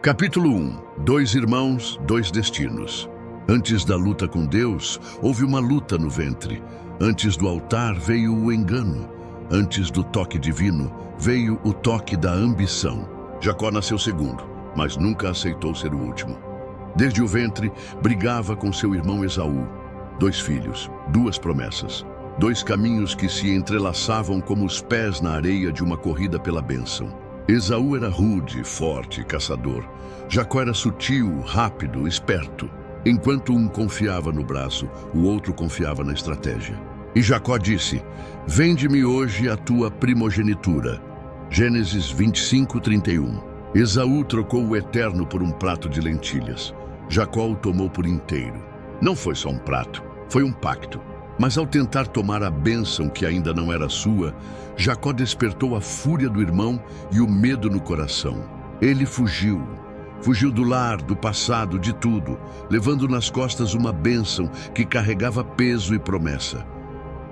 Capítulo 1. Dois irmãos, dois destinos. Antes da luta com Deus, houve uma luta no ventre. Antes do altar veio o engano. Antes do toque divino, veio o toque da ambição. Jacó nasceu segundo, mas nunca aceitou ser o último. Desde o ventre, brigava com seu irmão Esaú. 2 filhos, 2 promessas. 2 caminhos que se entrelaçavam como os pés na areia de uma corrida pela bênção. Esaú era rude, forte, caçador. Jacó era sutil, rápido, esperto. Enquanto um confiava no braço, o outro confiava na estratégia. E Jacó disse: "Vende-me hoje a tua primogenitura." Gênesis 25:31. Esaú trocou o eterno por um prato de lentilhas. Jacó o tomou por inteiro. Não foi só um prato, foi um pacto. Mas ao tentar tomar a bênção que ainda não era sua, Jacó despertou a fúria do irmão e o medo no coração. Ele fugiu. Fugiu do lar, do passado, de tudo, levando nas costas uma bênção que carregava peso e promessa,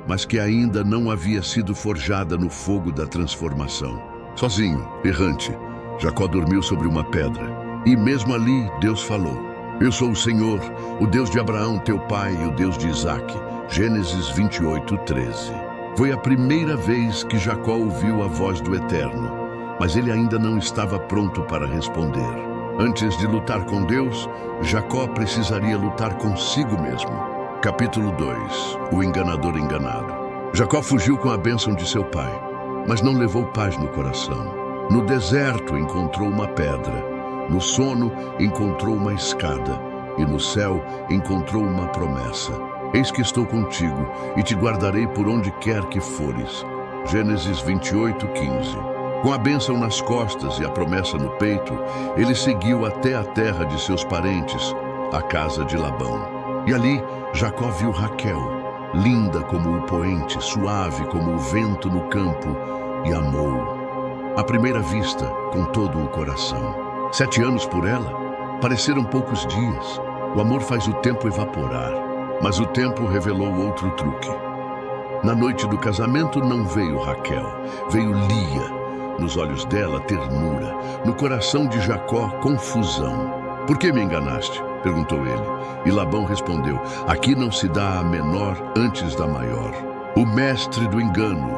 mas que ainda não havia sido forjada no fogo da transformação. Sozinho, errante, Jacó dormiu sobre uma pedra. E mesmo ali, Deus falou: "Eu sou o Senhor, o Deus de Abraão, teu pai, e o Deus de Isaque." Gênesis 28:13. Foi a primeira vez que Jacó ouviu a voz do Eterno, mas ele ainda não estava pronto para responder. Antes de lutar com Deus, Jacó precisaria lutar consigo mesmo. Capítulo 2. O enganador enganado. Jacó fugiu com a bênção de seu pai, mas não levou paz no coração. No deserto encontrou uma pedra, no sono encontrou uma escada, e no céu encontrou uma promessa. "Eis que estou contigo, e te guardarei por onde quer que fores." Gênesis 28:15. Com a bênção nas costas e a promessa no peito, ele seguiu até a terra de seus parentes, a casa de Labão. E ali, Jacó viu Raquel, linda como o poente, suave como o vento no campo, e amou. À primeira vista, com todo o coração. 7 anos por ela, pareceram poucos dias. O amor faz o tempo evaporar, mas o tempo revelou outro truque. Na noite do casamento não veio Raquel, veio Lia. Nos olhos dela, ternura. No coração de Jacó, confusão. "Por que me enganaste?" perguntou ele. E Labão respondeu: "Aqui não se dá a menor antes da maior." O mestre do engano,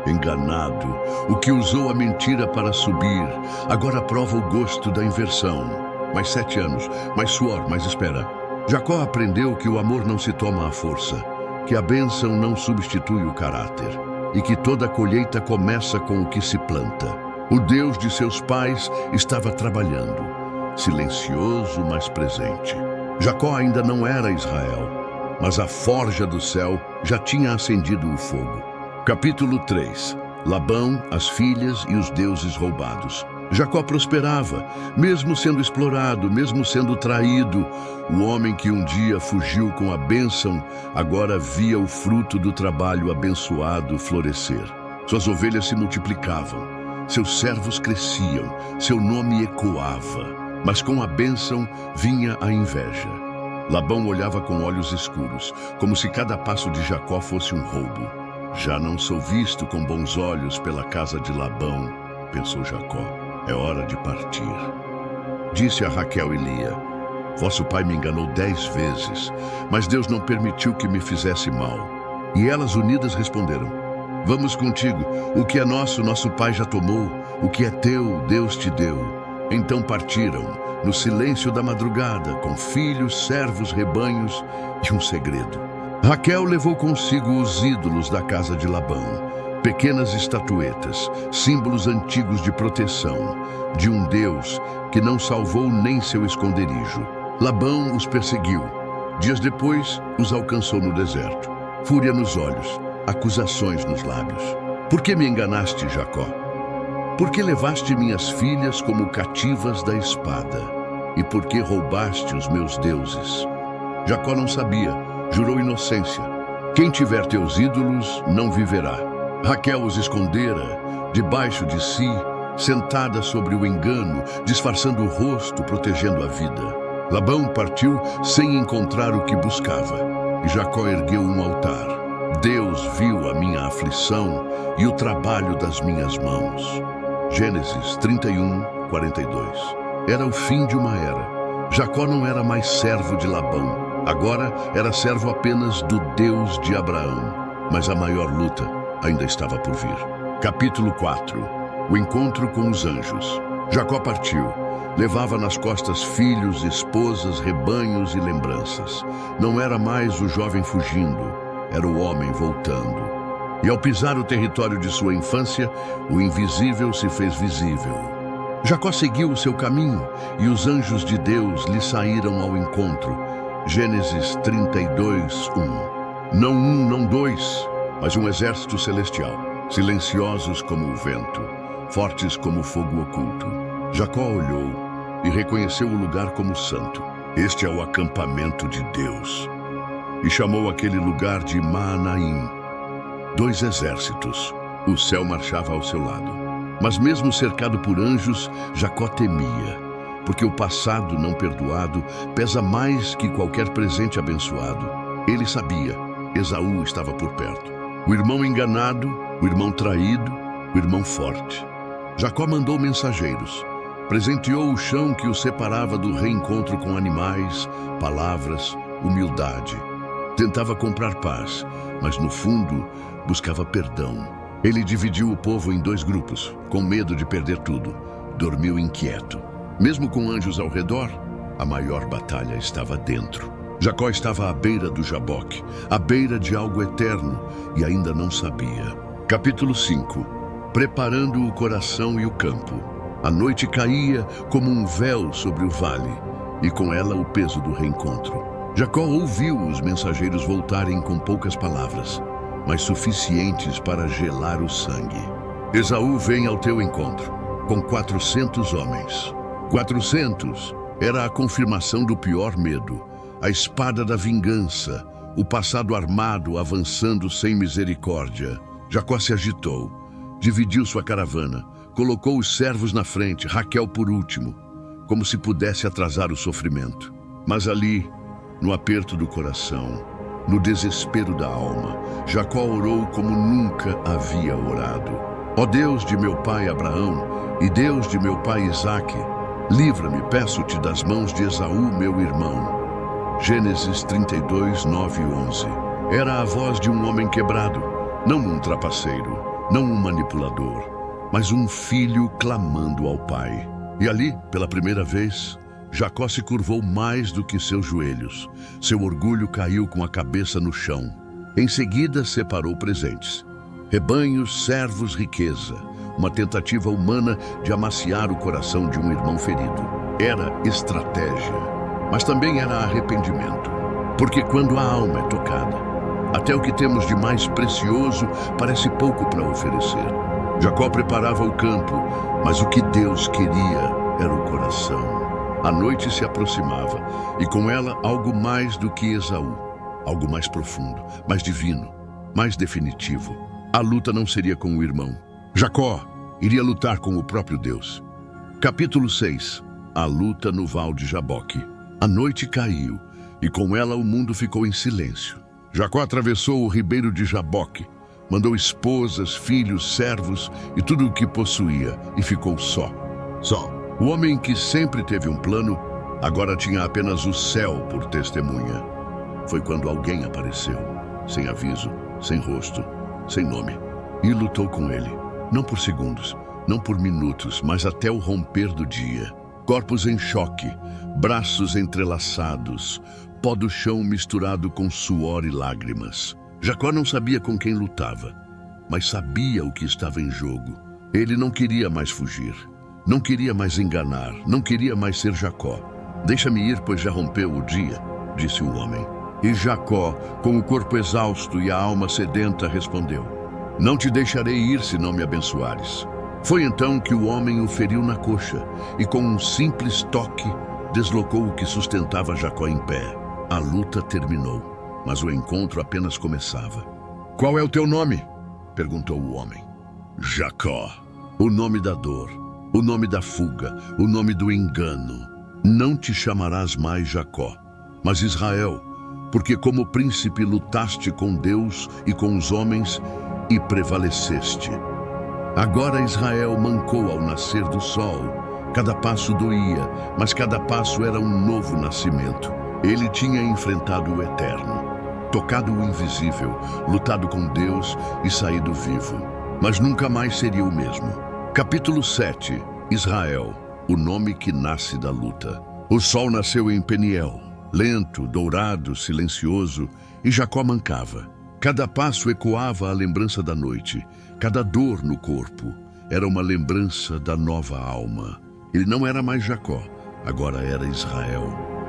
enganado, o que usou a mentira para subir, agora prova o gosto da inversão. Mais 7 anos, mais suor, mais espera. Jacó aprendeu que o amor não se toma à força, que a bênção não substitui o caráter, e que toda colheita começa com o que se planta. O Deus de seus pais estava trabalhando, silencioso, mas presente. Jacó ainda não era Israel, mas a forja do céu já tinha acendido o fogo. Capítulo 3. Labão, as filhas e os deuses roubados. Jacó prosperava, mesmo sendo explorado, mesmo sendo traído. O homem que um dia fugiu com a bênção, agora via o fruto do trabalho abençoado florescer. Suas ovelhas se multiplicavam, seus servos cresciam, seu nome ecoava. Mas com a bênção vinha a inveja. Labão olhava com olhos escuros, como se cada passo de Jacó fosse um roubo. "Já não sou visto com bons olhos pela casa de Labão", pensou Jacó. "É hora de partir." Disse a Raquel e Lia: "Vosso pai me enganou 10 vezes, mas Deus não permitiu que me fizesse mal." E elas unidas responderam: "Vamos contigo. O que é nosso, nosso pai já tomou. O que é teu, Deus te deu." Então partiram, no silêncio da madrugada, com filhos, servos, rebanhos e um segredo. Raquel levou consigo os ídolos da casa de Labão, pequenas estatuetas, símbolos antigos de proteção, de um Deus que não salvou nem seu esconderijo. Labão os perseguiu. Dias depois, os alcançou no deserto. Fúria nos olhos, acusações nos lábios. "Por que me enganaste, Jacó? Por que levaste minhas filhas como cativas da espada? E por que roubaste os meus deuses?" Jacó não sabia, jurou inocência. "Quem tiver teus ídolos não viverá." Raquel os escondera debaixo de si, sentada sobre o engano, disfarçando o rosto, protegendo a vida. Labão partiu sem encontrar o que buscava, e Jacó ergueu um altar. "Deus viu a minha aflição e o trabalho das minhas mãos." Gênesis 31:42. Era o fim de uma era. Jacó não era mais servo de Labão. Agora era servo apenas do Deus de Abraão. Mas a maior luta ainda estava por vir. Capítulo 4. O encontro com os anjos. Jacó partiu. Levava nas costas filhos, esposas, rebanhos e lembranças. Não era mais o jovem fugindo, era o homem voltando. E ao pisar o território de sua infância, o invisível se fez visível. Jacó seguiu o seu caminho e os anjos de Deus lhe saíram ao encontro. Gênesis 32:1. Não um, não dois, mas um exército celestial, silenciosos como o vento, fortes como o fogo oculto. Jacó olhou e reconheceu o lugar como santo. Este é o acampamento de Deus. E chamou aquele lugar de Maanaim. 2 exércitos. O céu marchava ao seu lado. Mas mesmo cercado por anjos, Jacó temia, porque o passado não perdoado pesa mais que qualquer presente abençoado. Ele sabia, Esaú estava por perto. O irmão enganado, o irmão traído, o irmão forte. Jacó mandou mensageiros. Presenteou o chão que o separava do reencontro com animais, palavras, humildade. Tentava comprar paz, mas no fundo buscava perdão. Ele dividiu o povo em 2 grupos, com medo de perder tudo. Dormiu inquieto. Mesmo com anjos ao redor, a maior batalha estava dentro. Jacó estava à beira do Jaboque, à beira de algo eterno, e ainda não sabia. Capítulo 5. Preparando o coração e o campo. A noite caía como um véu sobre o vale, e com ela o peso do reencontro. Jacó ouviu os mensageiros voltarem com poucas palavras, mas suficientes para gelar o sangue. Esaú vem ao teu encontro, com 400 homens. 400 era a confirmação do pior medo, a espada da vingança, o passado armado avançando sem misericórdia. Jacó se agitou, dividiu sua caravana, colocou os servos na frente, Raquel por último, como se pudesse atrasar o sofrimento. Mas ali, no aperto do coração, no desespero da alma, Jacó orou como nunca havia orado. Ó Deus de meu pai Abraão e Deus de meu pai Isaque, livra-me, peço-te, das mãos de Esaú, meu irmão. Gênesis 32, 9 e 11. Era a voz de um homem quebrado, não um trapaceiro, não um manipulador, mas um filho clamando ao pai. E ali, pela primeira vez, Jacó se curvou mais do que seus joelhos. Seu orgulho caiu com a cabeça no chão. Em seguida, separou presentes. Rebanhos, servos, riqueza. Uma tentativa humana de amaciar o coração de um irmão ferido. Era estratégia, mas também era arrependimento. Porque quando a alma é tocada, até o que temos de mais precioso parece pouco para oferecer. Jacó preparava o campo, mas o que Deus queria era o coração. A noite se aproximava, e com ela algo mais do que Esaú. Algo mais profundo, mais divino, mais definitivo. A luta não seria com o irmão. Jacó iria lutar com o próprio Deus. Capítulo 6. A luta no Val de Jaboque. A noite caiu, e com ela o mundo ficou em silêncio. Jacó atravessou o ribeiro de Jaboque, mandou esposas, filhos, servos e tudo o que possuía, e ficou só. Só. O homem que sempre teve um plano, agora tinha apenas o céu por testemunha. Foi quando alguém apareceu, sem aviso, sem rosto, sem nome, e lutou com ele. Não por segundos, não por minutos, mas até o romper do dia. Corpos em choque, braços entrelaçados, pó do chão misturado com suor e lágrimas. Jacó não sabia com quem lutava, mas sabia o que estava em jogo. Ele não queria mais fugir, não queria mais enganar, não queria mais ser Jacó. Deixa-me ir, pois já rompeu o dia, disse o homem. E Jacó, com o corpo exausto e a alma sedenta, respondeu: Não te deixarei ir se não me abençoares. Foi então que o homem o feriu na coxa e com um simples toque deslocou o que sustentava Jacó em pé. A luta terminou, mas o encontro apenas começava. Qual é o teu nome? Perguntou o homem. Jacó. O nome da dor, o nome da fuga, o nome do engano. Não te chamarás mais Jacó, mas Israel, porque como príncipe lutaste com Deus e com os homens e prevaleceste. Agora Israel mancou ao nascer do sol, Cada passo doía, mas cada passo era um novo nascimento. Ele tinha enfrentado o eterno, tocado o invisível, lutado com Deus e saído vivo. Mas nunca mais seria o mesmo. Capítulo 7. Israel, o nome que nasce da luta. O sol nasceu em Peniel, lento, dourado, silencioso, e Jacó mancava. Cada passo ecoava a lembrança da noite. Cada dor no corpo era uma lembrança da nova alma. Ele não era mais Jacó, agora era Israel,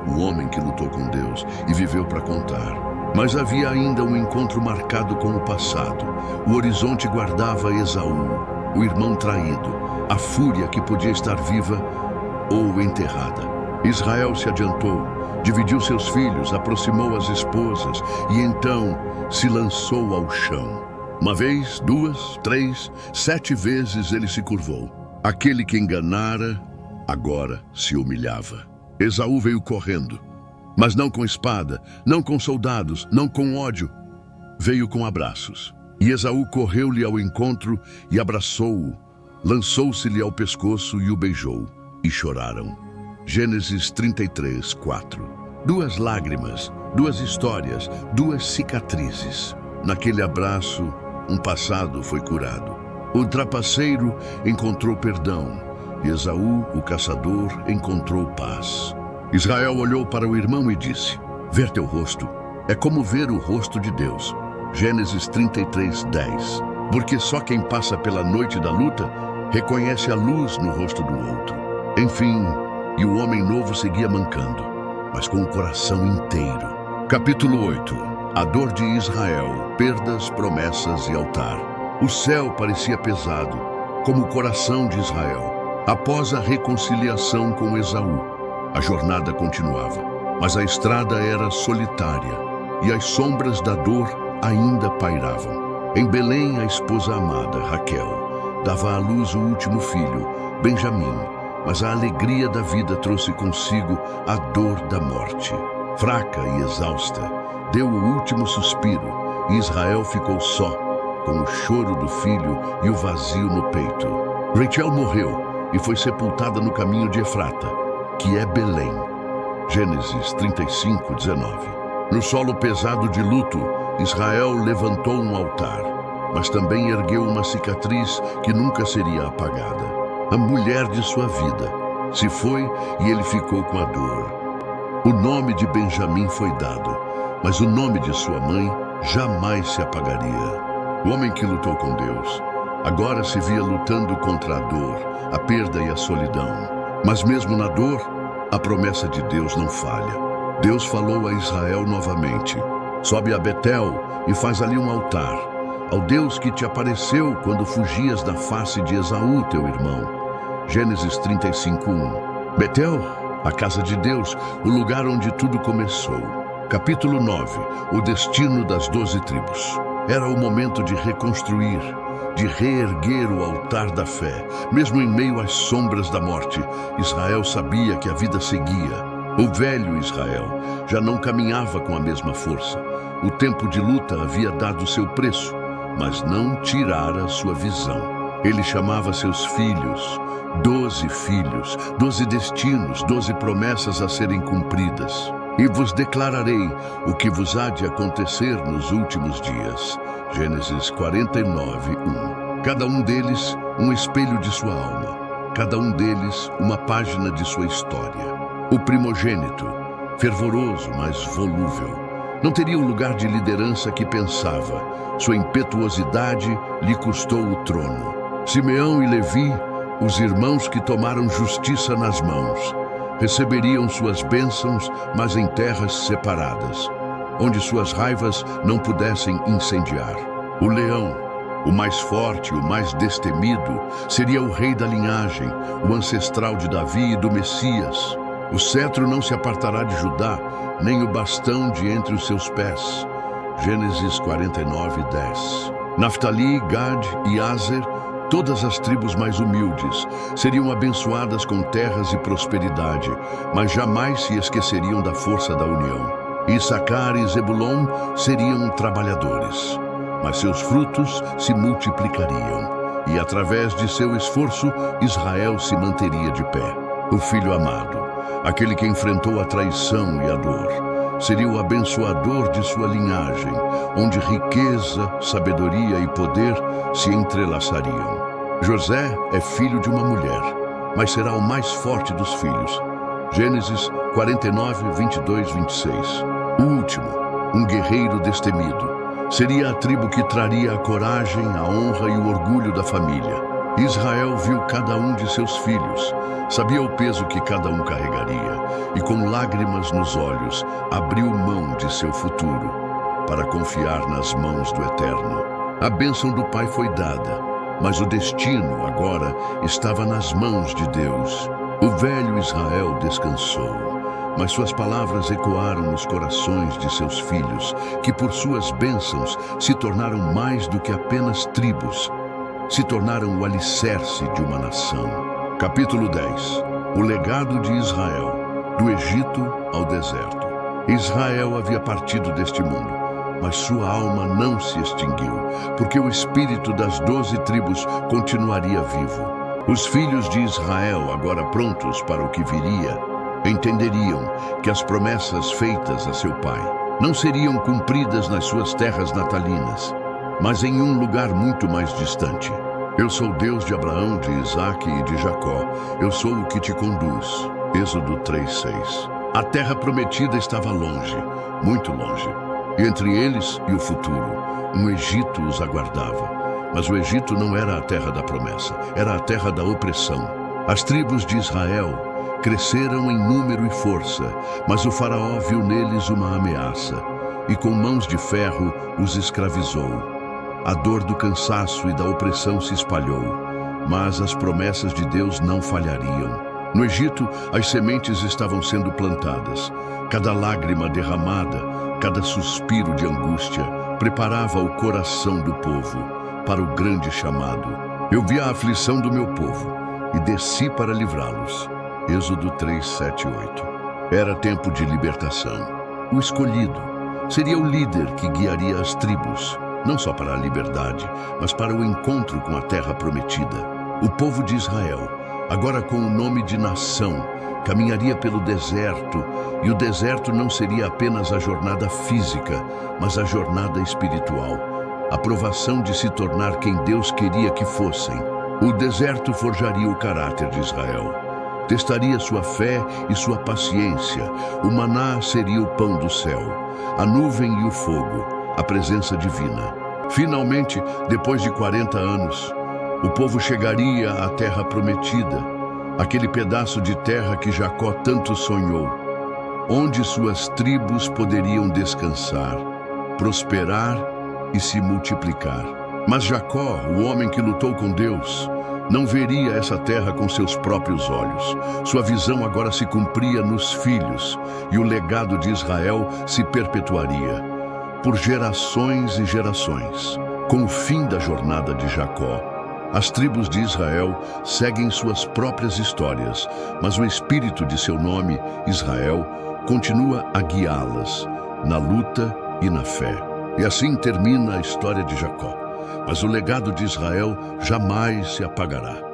o homem que lutou com Deus e viveu para contar. Mas havia ainda um encontro marcado com o passado. O horizonte guardava Esaú, o irmão traído, a fúria que podia estar viva ou enterrada. Israel se adiantou, dividiu seus filhos, aproximou as esposas e então se lançou ao chão. Uma vez, duas, três, 7 vezes ele se curvou. Aquele que enganara, agora se humilhava. Esaú veio correndo, mas não com espada, não com soldados, não com ódio. Veio com abraços. E Esaú correu-lhe ao encontro e abraçou-o, lançou-se-lhe ao pescoço e o beijou, e choraram. Gênesis 33, 4. 2 lágrimas, 2 histórias, 2 cicatrizes. Naquele abraço, um passado foi curado. O trapaceiro encontrou perdão, e Esaú, o caçador, encontrou paz. Israel olhou para o irmão e disse: ver teu rosto é como ver o rosto de Deus. Gênesis 33, 10. Porque só quem passa pela noite da luta reconhece a luz no rosto do outro. Enfim, e o homem novo seguia mancando, mas com o coração inteiro. Capítulo 8. A dor de Israel, perdas, promessas e altar. O céu parecia pesado, como o coração de Israel. Após a reconciliação com Esaú, a jornada continuava, mas a estrada era solitária e as sombras da dor ainda pairavam. Em Belém, a esposa amada, Raquel, dava à luz o último filho, Benjamim, mas a alegria da vida trouxe consigo a dor da morte. Fraca e exausta, deu o último suspiro e Israel ficou só, com o choro do filho e o vazio no peito. Rachel morreu e foi sepultada no caminho de Efrata, que é Belém. Gênesis 35, 19. No solo pesado de luto, Israel levantou um altar, mas também ergueu uma cicatriz que nunca seria apagada. A mulher de sua vida se foi e ele ficou com a dor. O nome de Benjamim foi dado, mas o nome de sua mãe jamais se apagaria. O homem que lutou com Deus agora se via lutando contra a dor, a perda e a solidão. Mas mesmo na dor, a promessa de Deus não falha. Deus falou a Israel novamente: sobe a Betel e faz ali um altar, ao Deus que te apareceu quando fugias da face de Esaú, teu irmão. Gênesis 35, 1. Betel, a casa de Deus, o lugar onde tudo começou. Capítulo 9. O destino das 12 tribos. Era o momento de reconstruir, de reerguer o altar da fé. Mesmo em meio às sombras da morte, Israel sabia que a vida seguia. O velho Israel já não caminhava com a mesma força. O tempo de luta havia dado seu preço, mas não tirara sua visão. Ele chamava seus filhos, 12 filhos, 12 destinos, 12 promessas a serem cumpridas. E vos declararei o que vos há de acontecer nos últimos dias. Gênesis 49, 1. Cada um deles, um espelho de sua alma. Cada um deles, uma página de sua história. O primogênito, fervoroso, mas volúvel, não teria o lugar de liderança que pensava. Sua impetuosidade lhe custou o trono. Simeão e Levi, os irmãos que tomaram justiça nas mãos, receberiam suas bênçãos, mas em terras separadas, onde suas raivas não pudessem incendiar. O leão, o mais forte, o mais destemido, seria o rei da linhagem, o ancestral de Davi e do Messias. O cetro não se apartará de Judá, nem o bastão de entre os seus pés. Gênesis 49, 10. Naftali, Gad e Aser, todas as tribos mais humildes, seriam abençoadas com terras e prosperidade, mas jamais se esqueceriam da força da união. Issacar e Zebulon seriam trabalhadores, mas seus frutos se multiplicariam. e através de seu esforço, Israel se manteria de pé. O filho amado, aquele que enfrentou a traição e a dor, seria o abençoador de sua linhagem, onde riqueza, sabedoria e poder se entrelaçariam. José é filho de uma mulher, mas será o mais forte dos filhos. Gênesis 49, 22, 26. O último, um guerreiro destemido, seria a tribo que traria a coragem, a honra e o orgulho da família. Israel viu cada um de seus filhos, sabia o peso que cada um carregaria e, com lágrimas nos olhos, abriu mão de seu futuro para confiar nas mãos do Eterno. A bênção do pai foi dada, mas o destino agora estava nas mãos de Deus. O velho Israel descansou, mas suas palavras ecoaram nos corações de seus filhos, que por suas bênçãos se tornaram mais do que apenas tribos, se tornaram o alicerce de uma nação. Capítulo 10. O legado de Israel, do Egito ao deserto. Israel havia partido deste mundo, mas sua alma não se extinguiu, porque o espírito das 12 tribos continuaria vivo. Os filhos de Israel, agora prontos para o que viria, entenderiam que as promessas feitas a seu pai não seriam cumpridas nas suas terras natalinas, mas em um lugar muito mais distante. Eu sou Deus de Abraão, de Isaque e de Jacó. Eu sou o que te conduz. Êxodo 3:6. A terra prometida estava longe, muito longe. E entre eles e o futuro, um Egito os aguardava. Mas o Egito não era a terra da promessa, era a terra da opressão. As tribos de Israel cresceram em número e força, mas o faraó viu neles uma ameaça e com mãos de ferro os escravizou. A dor do cansaço e da opressão se espalhou, mas as promessas de Deus não falhariam. No Egito, as sementes estavam sendo plantadas. Cada lágrima derramada, cada suspiro de angústia, preparava o coração do povo para o grande chamado. Eu vi a aflição do meu povo e desci para livrá-los. Êxodo 3, 7 e 8. Era tempo de libertação. O escolhido seria o líder que guiaria as tribos, não só para a liberdade, mas para o encontro com a terra prometida. O povo de Israel, agora com o nome de nação, caminharia pelo deserto, e o deserto não seria apenas a jornada física, mas a jornada espiritual, a provação de se tornar quem Deus queria que fossem. O deserto forjaria o caráter de Israel, testaria sua fé e sua paciência. O maná seria o pão do céu, a nuvem e o fogo, a presença divina. Finalmente, depois de 40 anos, o povo chegaria à terra prometida, aquele pedaço de terra que Jacó tanto sonhou, onde suas tribos poderiam descansar, prosperar e se multiplicar. Mas Jacó, o homem que lutou com Deus, não veria essa terra com seus próprios olhos. Sua visão agora se cumpria nos filhos, e o legado de Israel se perpetuaria por gerações e gerações. Com o fim da jornada de Jacó, as tribos de Israel seguem suas próprias histórias, mas o espírito de seu nome, Israel, continua a guiá-las na luta e na fé. E assim termina a história de Jacó. Mas o legado de Israel jamais se apagará.